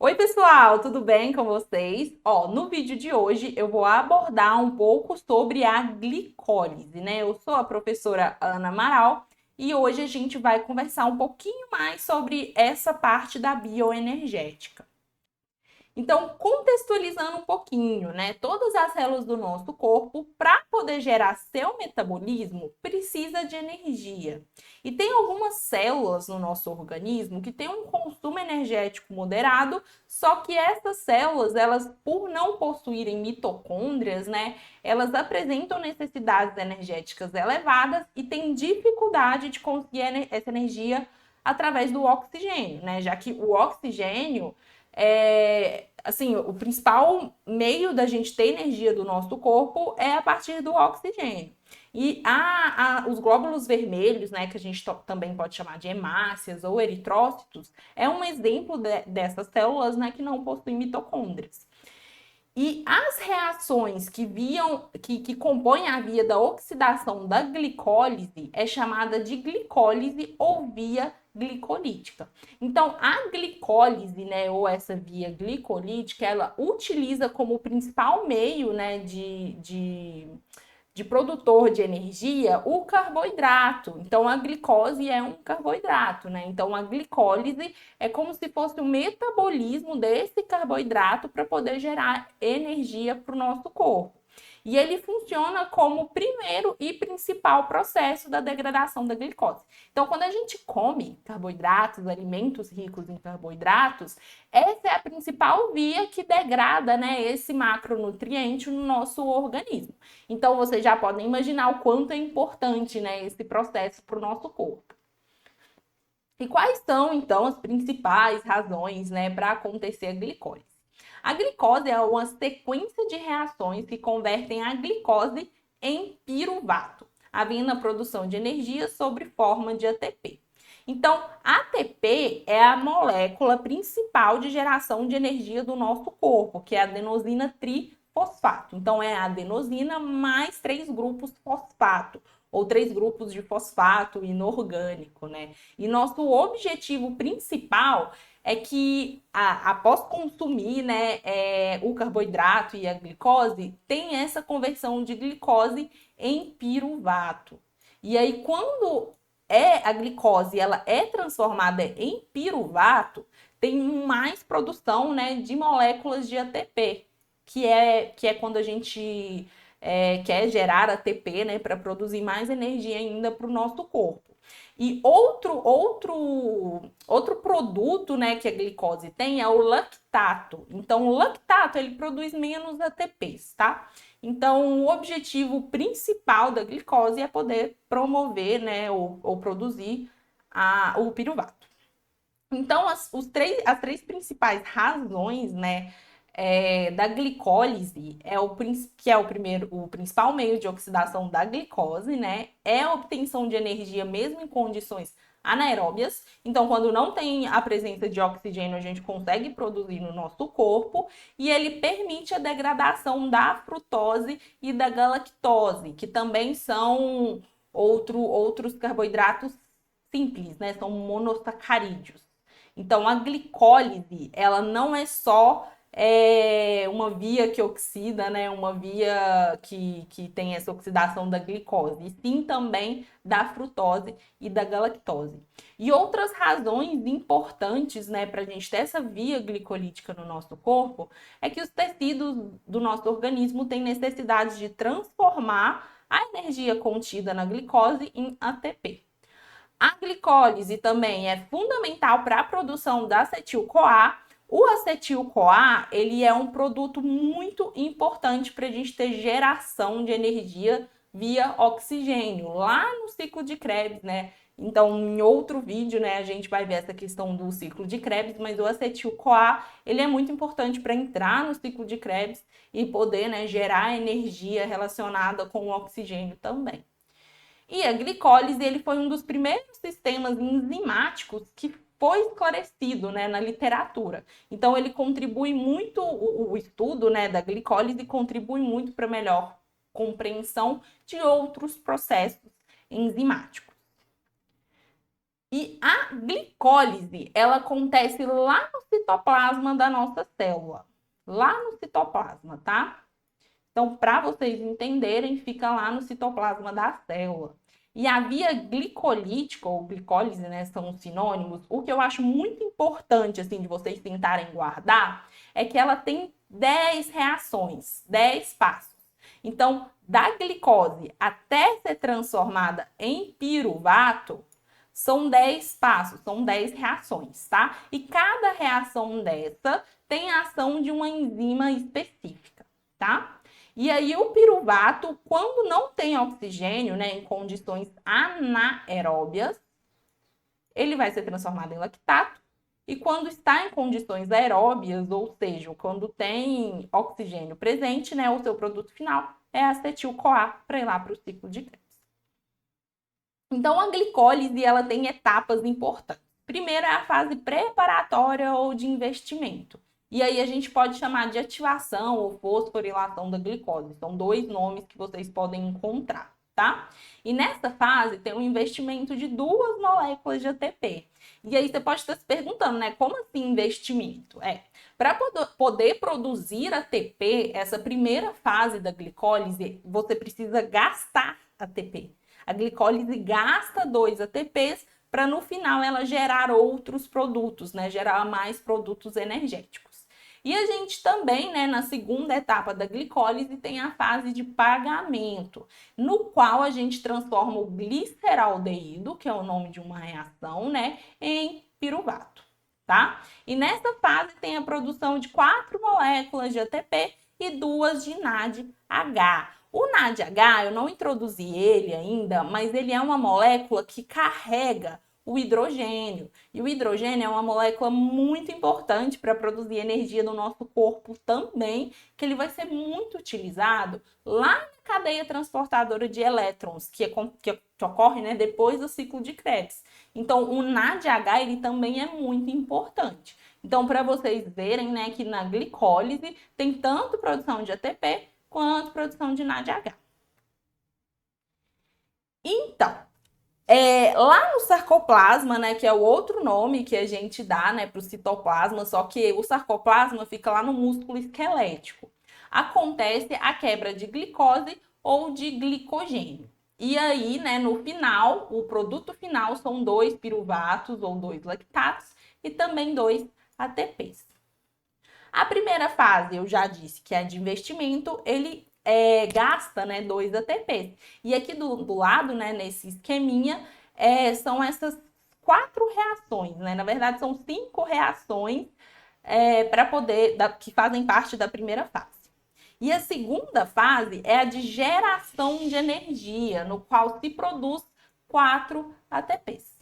Oi, pessoal, tudo bem com vocês? No vídeo de hoje eu vou abordar um pouco sobre a glicólise, né? Eu sou a professora Ana Amaral e hoje a gente vai conversar um pouquinho mais sobre essa parte da bioenergética. Então, contextualizando um pouquinho, né? Todas as células do nosso corpo, para poder gerar seu metabolismo, precisa de energia. E tem algumas células no nosso organismo que têm um consumo energético moderado, só que essas células, elas por não possuírem mitocôndrias, né, elas apresentam necessidades energéticas elevadas e têm dificuldade de conseguir essa energia através do oxigênio, né? Já que o oxigênio assim, o principal meio da gente ter energia do nosso corpo é a partir do oxigênio. E os glóbulos vermelhos, né, que a gente também pode chamar de hemácias ou eritrócitos, é um exemplo dessas células, né, que não possuem mitocôndrias. E as reações que compõem a via da oxidação da glicólise é chamada de glicólise ou via glicolítica. Então, a glicólise, né, ou essa via glicolítica, ela utiliza como principal meio, né, de produtor de energia o carboidrato. Então, a glicose é um carboidrato, né? Então, a glicólise é como se fosse o metabolismo desse carboidrato para poder gerar energia para o nosso corpo. E ele funciona como o primeiro e principal processo da degradação da glicose. Então, quando a gente come carboidratos, alimentos ricos em carboidratos, essa é a principal via que degrada, né, esse macronutriente no nosso organismo. Então, vocês já podem imaginar o quanto é importante, né, esse processo para o nosso corpo. E quais são, então, as principais razões, né, para acontecer a glicose? A glicose é uma sequência de reações que convertem a glicose em piruvato, havendo a produção de energia sob forma de ATP. Então, a ATP é a molécula principal de geração de energia do nosso corpo, que é a adenosina trifosfato. Então, é a adenosina mais 3 grupos fosfato, ou 3 grupos de fosfato inorgânico, né? E nosso objetivo principal é que após consumir, né, o carboidrato e a glicose, tem essa conversão de glicose em piruvato. E aí, quando a glicose ela é transformada em piruvato, tem mais produção, né, de moléculas de ATP, que é quando a gente quer gerar ATP, né, para produzir mais energia ainda para o nosso corpo. E outro produto, né, que a glicose tem é o lactato. Então, o lactato ele produz menos ATPs, tá? Então, o objetivo principal da glicose é poder promover, né, ou produzir o piruvato. Então, as três principais razões, né, da glicólise que é o principal meio de oxidação da glicose, né? É a obtenção de energia mesmo em condições anaeróbias. Então, quando não tem a presença de oxigênio, a gente consegue produzir no nosso corpo e ele permite a degradação da frutose e da galactose, que também são outros carboidratos simples, né? São monossacarídeos. Então, a glicólise, ela não é só uma via que oxida, né? Uma via que tem essa oxidação da glicose, e sim também da frutose e da galactose. E outras razões importantes, né, para a gente ter essa via glicolítica no nosso corpo é que os tecidos do nosso organismo têm necessidade de transformar a energia contida na glicose em ATP. A glicólise também é fundamental para a produção da acetil-CoA. O acetil-CoA, ele é um produto muito importante para a gente ter geração de energia via oxigênio, lá no ciclo de Krebs, né? Então, em outro vídeo, né, a gente vai ver essa questão do ciclo de Krebs, mas o acetil-CoA, ele é muito importante para entrar no ciclo de Krebs e poder, né, gerar energia relacionada com o oxigênio também. E a glicólise ele foi um dos primeiros sistemas enzimáticos que foi esclarecido, né, na literatura. Então ele contribui muito, o estudo, né, da glicólise contribui muito para melhor compreensão de outros processos enzimáticos. E a glicólise, ela acontece lá no citoplasma da nossa célula. Lá no citoplasma, tá? Então, para vocês entenderem, fica lá no citoplasma da célula. E a via glicolítica ou glicólise, né, são sinônimos. O que eu acho muito importante, assim, de vocês tentarem guardar, é que ela tem 10 reações, 10 passos. Então, da glicose até ser transformada em piruvato, são 10 passos, são 10 reações, tá? E cada reação dessa tem a ação de uma enzima específica, tá? E aí o piruvato, quando não tem oxigênio, né, em condições anaeróbias, ele vai ser transformado em lactato. E quando está em condições aeróbias, ou seja, quando tem oxigênio presente, né, o seu produto final é acetil-CoA para ir lá para o ciclo de Krebs. Então, a glicólise ela tem etapas importantes. Primeiro é a fase preparatória ou de investimento. E aí a gente pode chamar de ativação ou fosforilação da glicose. São dois nomes que vocês podem encontrar, tá? E nessa fase tem um investimento de 2 moléculas de ATP. E aí você pode estar se perguntando, né? Como assim investimento? Para poder produzir ATP, essa primeira fase da glicólise, você precisa gastar ATP. A glicólise gasta 2 ATPs para no final ela gerar outros produtos, né? Gerar mais produtos energéticos. E a gente também, né, na segunda etapa da glicólise, tem a fase de pagamento, no qual a gente transforma o gliceraldeído, que é o nome de uma reação, né, em piruvato, tá? E nessa fase tem a produção de 4 moléculas de ATP e 2 de NADH. O NADH, eu não introduzi ele ainda, mas ele é uma molécula que carrega o hidrogênio. E o hidrogênio é uma molécula muito importante para produzir energia no nosso corpo também, que ele vai ser muito utilizado lá na cadeia transportadora de elétrons, que ocorre, né, depois do ciclo de Krebs. Então, o NADH ele também é muito importante. Então, para vocês verem, né, que na glicólise tem tanto produção de ATP quanto produção de NADH. Então, lá no sarcoplasma, né, que é o outro nome que a gente dá, né, para o citoplasma, só que o sarcoplasma fica lá no músculo esquelético. Acontece a quebra de glicose ou de glicogênio. E aí, né, no final, o produto final são 2 piruvatos ou 2 lactatos e também 2 ATPs. A primeira fase, eu já disse que é de investimento, ele gasta, né, 2 ATPs. E aqui do lado, né, nesse esqueminha, são essas 4 reações, né? Na verdade, são 5 reações que fazem parte da primeira fase. E a segunda fase é a de geração de energia, no qual se produz 4 ATPs.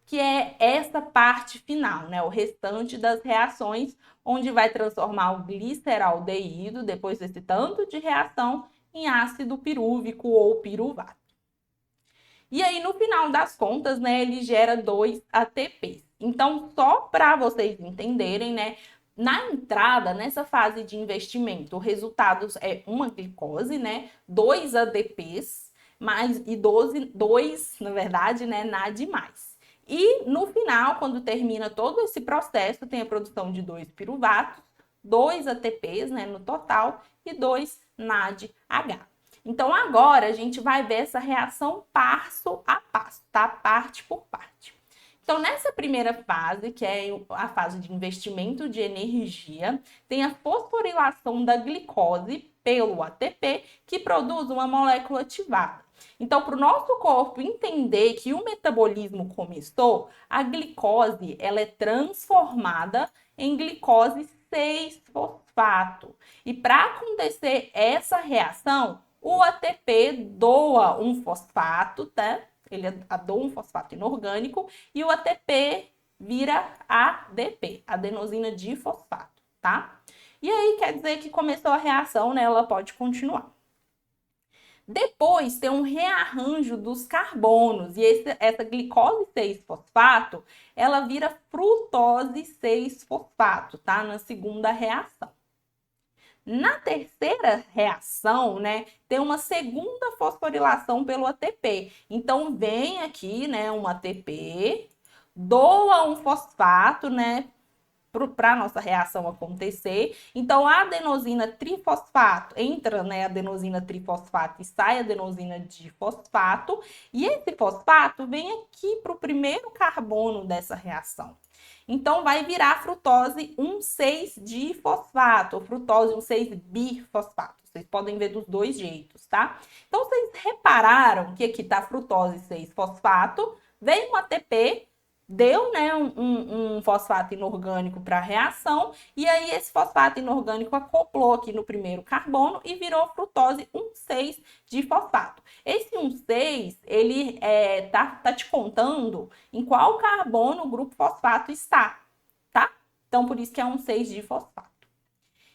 Que é essa parte final, né? O restante das reações, onde vai transformar o gliceraldeído, depois desse tanto de reação, em ácido pirúvico ou piruvato. E aí, no final das contas, né, ele gera 2 ATPs. Então, só para vocês entenderem, né, na entrada, nessa fase de investimento, o resultado é uma glicose, né, 2 ADPs, e 2, na verdade, né, NAD+. E no final, quando termina todo esse processo, tem a produção de 2 piruvatos, 2 ATPs, né, no total, e 2 NADH. Então, agora a gente vai ver essa reação passo a passo, tá? Parte por parte. Então, nessa primeira fase, que é a fase de investimento de energia, tem a fosforilação da glicose pelo ATP, que produz uma molécula ativada. Então, para o nosso corpo entender que o metabolismo começou, a glicose ela é transformada em glicose 6-fosfato. E para acontecer essa reação, o ATP doa um fosfato, tá? Ele doa um fosfato inorgânico e o ATP vira ADP, adenosina difosfato, tá? E aí quer dizer que começou a reação, né? Ela pode continuar. Depois tem um rearranjo dos carbonos e essa glicose 6-fosfato, ela vira frutose 6-fosfato, tá? Na segunda reação. Na terceira reação, né, tem uma segunda fosforilação pelo ATP. Então, vem aqui, né, um ATP, doa um fosfato, né, para a nossa reação acontecer. Então, a adenosina trifosfato, entra, né, adenosina trifosfato e sai adenosina difosfato, e esse fosfato vem aqui para o primeiro carbono dessa reação. Então, vai virar frutose 1,6-difosfato, ou frutose 1,6-bifosfato. Vocês podem ver dos dois jeitos, tá? Então, vocês repararam que aqui tá frutose 6-fosfato, vem um ATP, deu, né, um fosfato inorgânico para a reação, e aí esse fosfato inorgânico acoplou aqui no primeiro carbono e virou frutose 1,6-difosfato. Esse 1,6, ele tá te contando em qual carbono o grupo fosfato está, tá? Então, por isso que é 1,6-difosfato.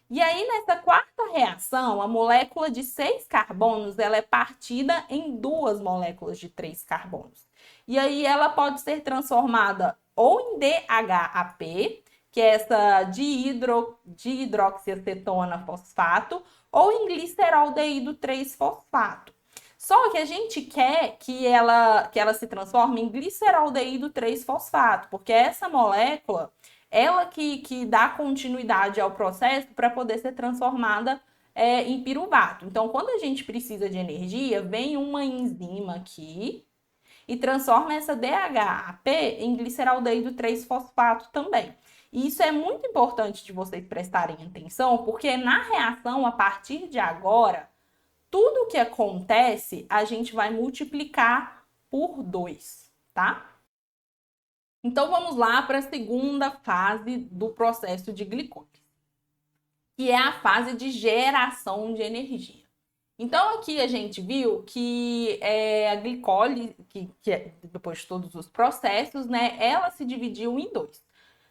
E aí, nessa quarta reação, a molécula de 6 carbonos, ela é partida em 2 moléculas de 3 carbonos. E aí, ela pode ser transformada ou em DHAP, que é essa dihidroxiacetona fosfato, ou em gliceraldeído 3-fosfato. Só que a gente quer que ela se transforme em gliceraldeído 3-fosfato, porque essa molécula, ela que dá continuidade ao processo para poder ser transformada em piruvato. Então, quando a gente precisa de energia, vem uma enzima aqui e transforma essa DHAP em gliceraldeído 3-fosfato também. E isso é muito importante de vocês prestarem atenção, porque na reação, a partir de agora, tudo o que acontece, a gente vai multiplicar por 2, tá? Então, vamos lá para a segunda fase do processo de glicólise, que é a fase de geração de energia. Então, aqui a gente viu que a glicólise, que depois de todos os processos, né, ela se dividiu em dois.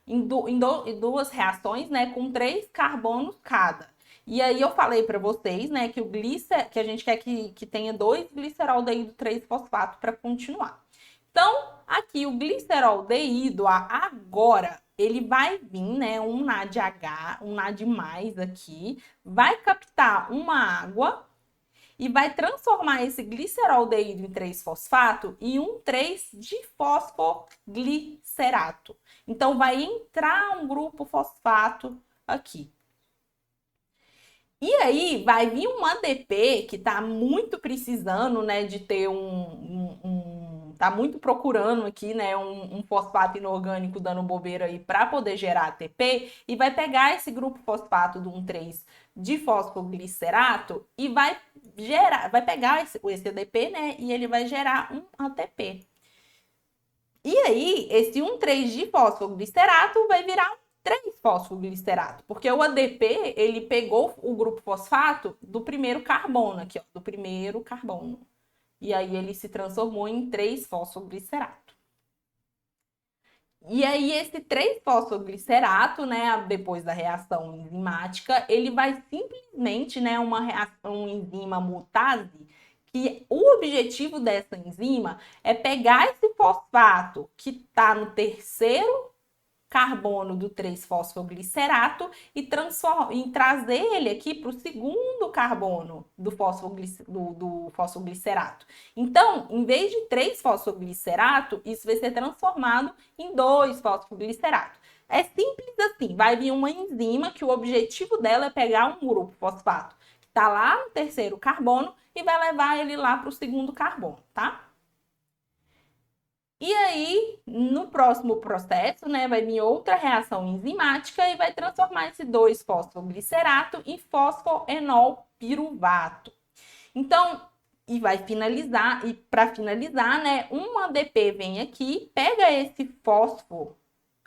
Em duas reações, né, com 3 carbonos cada. E aí eu falei para vocês, né, que que a gente quer que tenha 2 gliceraldeído 3-fosfato para continuar. Então, aqui o gliceraldeído agora, ele vai vir, né, um NADH, um NAD+, aqui, vai captar uma água e vai transformar esse gliceraldeído em 3-fosfato em um 3-difosfoglicerato. Então, vai entrar um grupo fosfato aqui. E aí, vai vir um ADP que está muito precisando, né, de ter tá muito procurando aqui, né, um fosfato inorgânico dando bobeira aí para poder gerar ATP, e vai pegar esse grupo fosfato do 1,3-difosfoglicerato e vai pegar esse ADP, né, e ele vai gerar um ATP. E aí, esse 1,3-difosfoglicerato vai virar um 3-fosfoglicerato, porque o ADP, ele pegou o grupo fosfato do primeiro carbono aqui, ó, do primeiro carbono. E aí ele se transformou em 3-fosfoglicerato. E aí esse 3-fosfoglicerato, né, depois da reação enzimática, ele vai simplesmente, né, uma enzima mutase, que o objetivo dessa enzima é pegar esse fosfato que está no terceiro carbono do 3-fosfoglicerato e trazer ele aqui para o segundo carbono do fosfoglicerato. Então, em vez de 3-fosfoglicerato, isso vai ser transformado em 2-fosfoglicerato. É simples assim, vai vir uma enzima que o objetivo dela é pegar um grupo fosfato que está lá no terceiro carbono e vai levar ele lá para o segundo carbono, tá? E aí, no próximo processo, né, vai vir outra reação enzimática e vai transformar esse 2-fosfoglicerato em fosfoenol piruvato. Então, e vai finalizar, e para finalizar, né, um ADP vem aqui, pega esse fósforo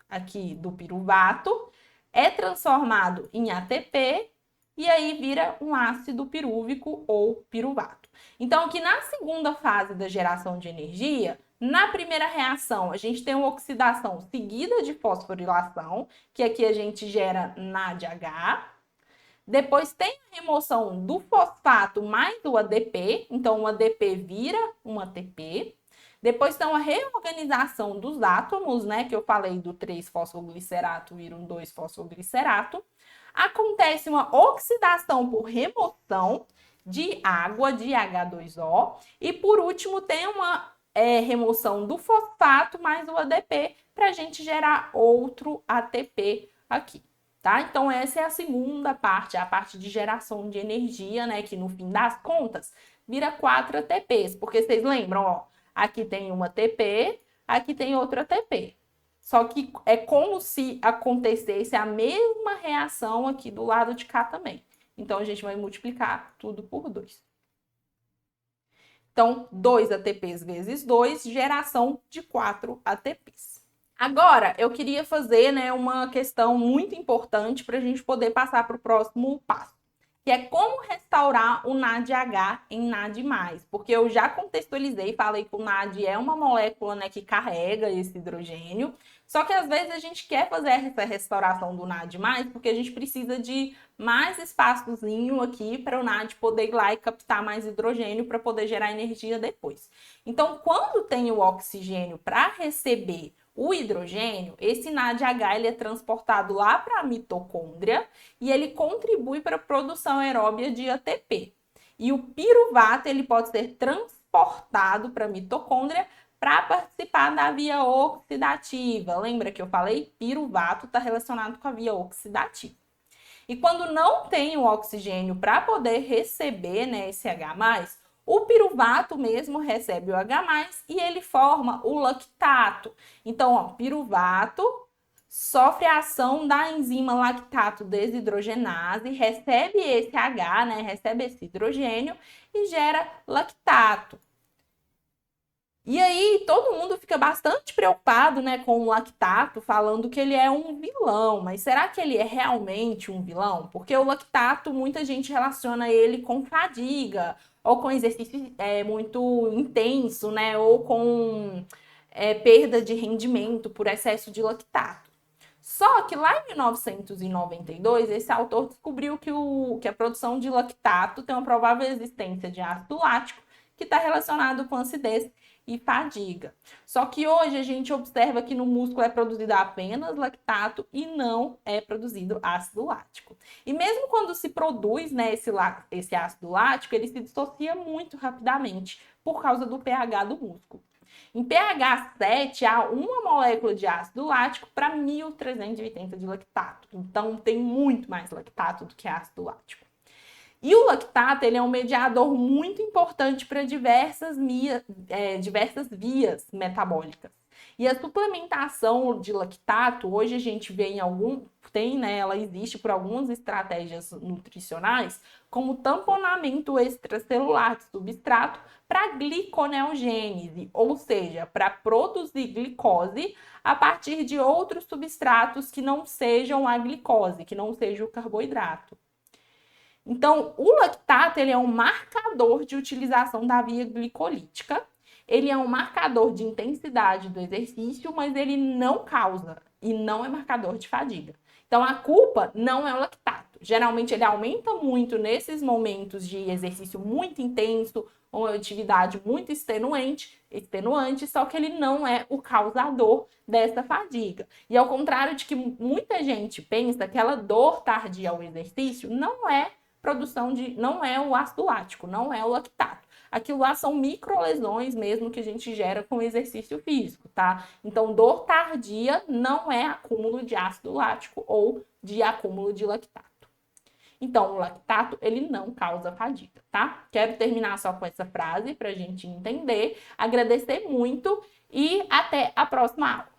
aqui do piruvato, é transformado em ATP e aí vira um ácido pirúvico ou piruvato. Então, aqui na segunda fase da geração de energia, na primeira reação, a gente tem uma oxidação seguida de fosforilação, que aqui a gente gera NADH. Depois tem a remoção do fosfato mais o ADP, então o ADP vira um ATP. Depois tem uma reorganização dos átomos, né? Que eu falei do 3-fosfoglicerato ir um 2-fosfoglicerato. Acontece uma oxidação por remoção de água, de H2O. E por último, tem uma remoção do fosfato mais o ADP para a gente gerar outro ATP aqui. Tá? Então, essa é a segunda parte, a parte de geração de energia, né? Que no fim das contas vira 4 ATPs. Porque vocês lembram, ó, aqui tem uma ATP, aqui tem outra ATP. Só que é como se acontecesse a mesma reação aqui do lado de cá também. Então, a gente vai multiplicar tudo por 2. Então, 2 ATPs vezes 2, geração de 4 ATPs. Agora, eu queria fazer, né, uma questão muito importante para a gente poder passar para o próximo passo, que é como restaurar o NADH em NAD+, porque eu já contextualizei, falei que o NAD é uma molécula, né, que carrega esse hidrogênio, só que às vezes a gente quer fazer essa restauração do NAD+, porque a gente precisa de mais espaçozinho aqui para o NAD poder ir lá e captar mais hidrogênio para poder gerar energia depois. Então, quando tem o oxigênio para receber o hidrogênio, esse NADH ele é transportado lá para a mitocôndria e ele contribui para a produção aeróbia de ATP. E o piruvato ele pode ser transportado para a mitocôndria para participar da via oxidativa. Lembra que eu falei? Piruvato está relacionado com a via oxidativa. E quando não tem o oxigênio para poder receber, né, esse H+, o piruvato mesmo recebe o H+, e ele forma o lactato. Então, ó, piruvato sofre a ação da enzima lactato desidrogenase, recebe esse H, né, recebe esse hidrogênio e gera lactato. E aí, todo mundo fica bastante preocupado, né, com o lactato, falando que ele é um vilão. Mas será que ele é realmente um vilão? Porque o lactato, muita gente relaciona ele com fadiga, ou com exercício muito intenso, né, ou com perda de rendimento por excesso de lactato. Só que lá em 1992, esse autor descobriu que a produção de lactato tem uma provável existência de ácido lático, que está relacionado com acidez e fadiga. Só que hoje a gente observa que no músculo é produzido apenas lactato e não é produzido ácido lático. E mesmo quando se produz, né, esse ácido lático, ele se dissocia muito rapidamente por causa do pH do músculo. Em pH 7, há uma molécula de ácido lático para 1.380 de lactato. Então, tem muito mais lactato do que ácido lático. E o lactato ele é um mediador muito importante para diversas vias metabólicas. E a suplementação de lactato, hoje a gente vê ela existe por algumas estratégias nutricionais, como tamponamento extracelular de substrato para gliconeogênese, ou seja, para produzir glicose a partir de outros substratos que não sejam a glicose, que não seja o carboidrato. Então, o lactato ele é um marcador de utilização da via glicolítica, ele é um marcador de intensidade do exercício, mas ele não causa e não é marcador de fadiga. Então, a culpa não é o lactato. Geralmente, ele aumenta muito nesses momentos de exercício muito intenso, ou atividade muito extenuante, só que ele não é o causador dessa fadiga. E ao contrário de que muita gente pensa, aquela dor tardia ao exercício não é não é o ácido lático, não é o lactato. Aquilo lá são microlesões mesmo que a gente gera com o exercício físico, tá? Então, dor tardia não é acúmulo de ácido lático ou de acúmulo de lactato. Então, o lactato, ele não causa fadiga, tá? Quero terminar só com essa frase para a gente entender. Agradecer muito e até a próxima aula.